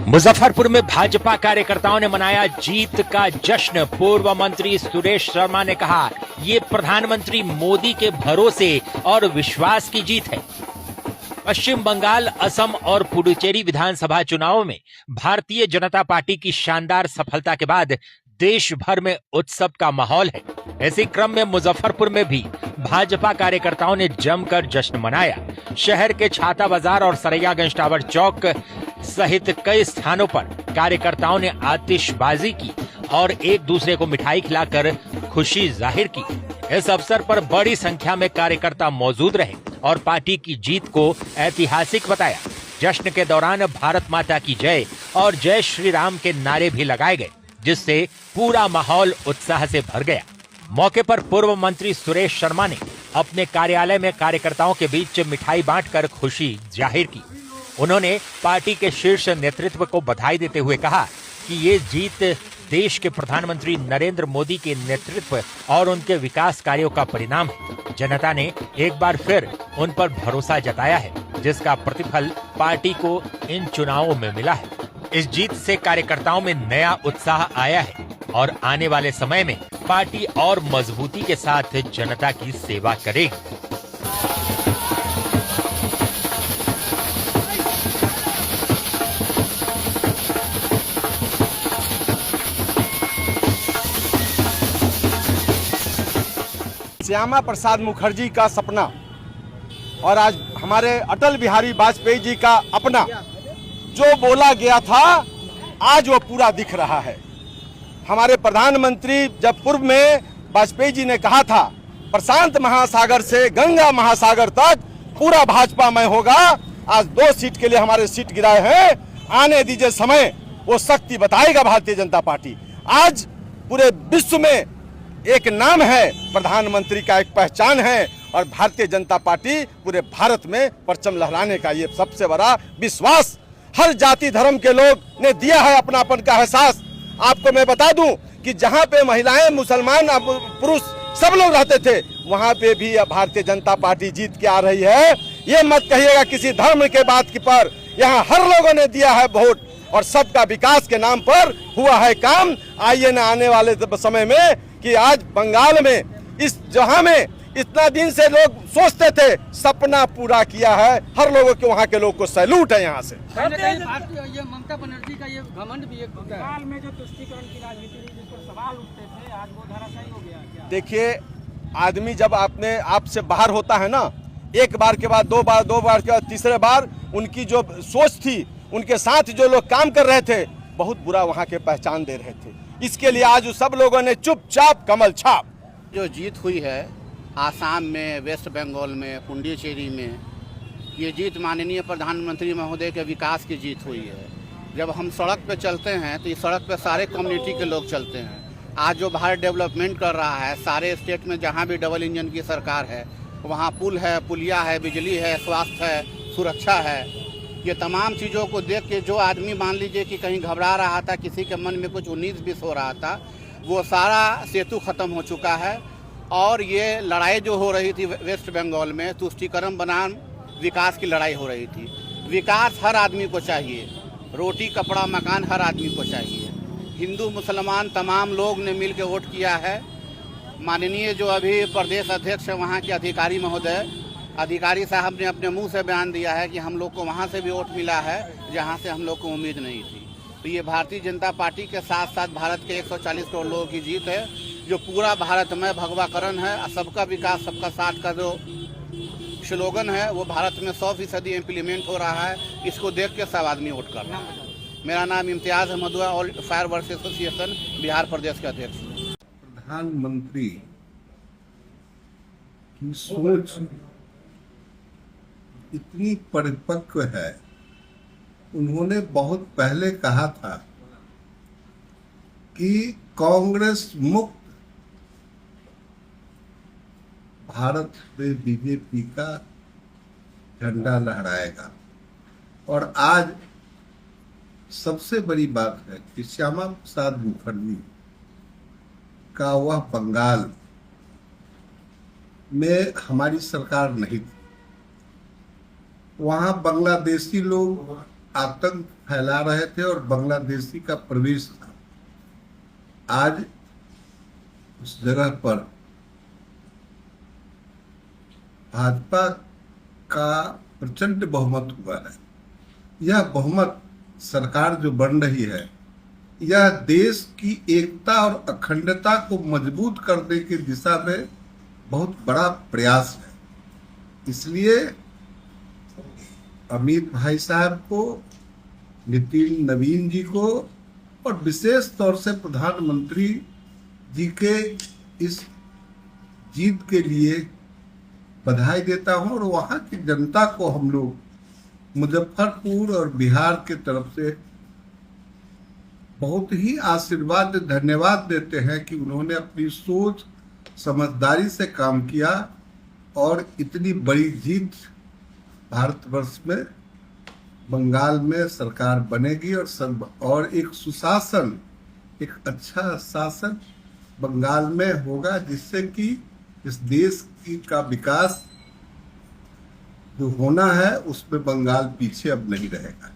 मुजफ्फरपुर में भाजपा कार्यकर्ताओं ने मनाया जीत का जश्न। पूर्व मंत्री सुरेश शर्मा ने कहा, ये प्रधानमंत्री मोदी के भरोसे और विश्वास की जीत है। पश्चिम बंगाल, असम और पुडुचेरी विधानसभा चुनावों में भारतीय जनता पार्टी की शानदार सफलता के बाद देश भर में उत्सव का माहौल है। इसी क्रम में मुजफ्फरपुर में भी भाजपा कार्यकर्ताओं ने जमकर जश्न मनाया। शहर के छाता बाजार और सरैयागंज टावर चौक सहित कई स्थानों पर कार्यकर्ताओं ने आतिशबाजी की और एक दूसरे को मिठाई खिलाकर खुशी जाहिर की। इस अवसर पर बड़ी संख्या में कार्यकर्ता मौजूद रहे और पार्टी की जीत को ऐतिहासिक बताया। जश्न के दौरान भारत माता की जय और जय श्री राम के नारे भी लगाए गए, जिससे पूरा माहौल उत्साह से भर गया। मौके पर पूर्व मंत्री सुरेश शर्मा ने अपने कार्यालय में कार्यकर्ताओं के बीच मिठाई बांटकर खुशी जाहिर की। उन्होंने पार्टी के शीर्ष नेतृत्व को बधाई देते हुए कहा कि ये जीत देश के प्रधानमंत्री नरेंद्र मोदी के नेतृत्व और उनके विकास कार्यों का परिणाम है। जनता ने एक बार फिर उन पर भरोसा जताया है, जिसका प्रतिफल पार्टी को इन चुनावों में मिला है। इस जीत से कार्यकर्ताओं में नया उत्साह आया है और आने वाले समय में पार्टी और मजबूती के साथ जनता की सेवा करेगी। श्यामा प्रसाद मुखर्जी का सपना और आज हमारे अटल बिहारी वाजपेयी जी का अपना जो बोला गया था, आज वो पूरा दिख रहा है। हमारे प्रधानमंत्री जब पूर्व में वाजपेयी जी ने कहा था, प्रशांत महासागर से गंगा महासागर तक पूरा भाजपामय होगा। आज 2 सीट के लिए हमारे सीट गिराए हैं। आने दीजिए समय, वो शक्ति बताएगा भारतीय जनता पार्टी। आज पूरे विश्व में एक नाम है, प्रधानमंत्री का एक पहचान है और भारतीय जनता पार्टी पूरे भारत में परचम लहराने का ये सबसे बड़ा विश्वास हर जाति धर्म के लोग ने दिया है, अपनापन का एहसास। आपको मैं बता दूं कि जहां पे महिलाएं, मुसलमान, पुरुष सब लोग रहते थे, वहां पे भी भारतीय जनता पार्टी जीत के आ रही है। ये मत कहिएगा किसी धर्म के बात की पर, यहाँ हर लोगों ने दिया है वोट और सबका विकास के नाम पर हुआ है काम। आइए न आने वाले समय में कि आज बंगाल में इस जहां में इतना दिन से लोग सोचते थे, सपना पूरा किया है। हर लोगों के वहां के लोग को सैल्यूट है। यहाँ से ये ममता बनर्जी का ये घमंड भी एक बंगाल में जो तुष्टीकरण की राजनीति जिस पर सवाल उठते थे, आज वो धराशायी हो गया। देखिए, आदमी जब अपने आप से बाहर होता है ना, एक बार के बाद 2 बार, 2 बार के बाद तीसरे बार, उनकी जो सोच थी, उनके साथ जो लोग काम कर रहे थे, बहुत बुरा वहाँ के पहचान दे रहे थे। इसके लिए आज सब लोगों ने चुपचाप कमल छाप। जो जीत हुई है आसाम में, वेस्ट बंगाल में, पुडुचेरी में, ये जीत माननीय प्रधानमंत्री महोदय के विकास की जीत हुई है। जब हम सड़क पे चलते हैं तो इस सड़क पे सारे कम्युनिटी के लोग चलते हैं। आज जो भारत डेवलपमेंट कर रहा है, सारे स्टेट में जहाँ भी डबल इंजन की सरकार है, वहाँ पुल है, पुलिया है, बिजली है, स्वास्थ्य है, सुरक्षा है। ये तमाम चीज़ों को देख के जो आदमी मान लीजिए कि कहीं घबरा रहा था, किसी के मन में कुछ 19-20 हो रहा था, वो सारा सेतु खत्म हो चुका है। और ये लड़ाई जो हो रही थी वेस्ट बंगाल में, तुष्टीकरण बनाम विकास की लड़ाई हो रही थी। विकास हर आदमी को चाहिए, रोटी कपड़ा मकान हर आदमी को चाहिए। हिंदू मुसलमान तमाम लोग ने मिल के वोट किया है। माननीय जो अभी प्रदेश अध्यक्ष है वहाँ के अधिकारी साहब ने अपने मुंह से बयान दिया है कि हम लोग को वहाँ से भी वोट मिला है जहाँ से हम लोग को उम्मीद नहीं थी। तो ये भारतीय जनता पार्टी के साथ साथ भारत के 140 करोड़ लोगों की जीत है, जो पूरा भारत में भगवाकरण है। सबका विकास सबका साथ का जो स्लोगन है वो भारत में 100% इम्प्लीमेंट हो रहा है। इसको देख के सब आदमी वोट कर रहा है। मेरा नाम इम्तियाज अहमद हुआ और फायर वर्क्स एसोसिएशन बिहार प्रदेश के अध्यक्ष। प्रधानमंत्री की सोच इतनी परिपक्व है। उन्होंने बहुत पहले कहा था कि कांग्रेस मुक्त भारत में बीजेपी का झंडा लहराएगा। और आज सबसे बड़ी बात है कि श्यामा प्रसाद मुखर्जी का वह बंगाल में हमारी सरकार नहीं थी। वहाँ बांग्लादेशी लोग आतंक फैला रहे थे और बांग्लादेशी का प्रवेश था। आज उस जगह पर भाजपा का प्रचंड बहुमत हुआ है। यह बहुमत सरकार जो बन रही है, यह देश की एकता और अखंडता को मजबूत करने की दिशा में बहुत बड़ा प्रयास है। इसलिए अमित भाई साहब को, नितिन नवीन जी को और विशेष तौर से प्रधानमंत्री जी के इस जीत के लिए बधाई देता हूं और वहां की जनता को हम लोग मुजफ्फरपुर और बिहार के तरफ से बहुत ही आशीर्वाद, धन्यवाद देते हैं कि उन्होंने अपनी सोच समझदारी से काम किया और इतनी बड़ी जीत भारतवर्ष में, बंगाल में सरकार बनेगी और एक सुशासन, एक अच्छा शासन बंगाल में होगा, जिससे कि इस देश का विकास जो होना है उसमें बंगाल पीछे अब नहीं रहेगा।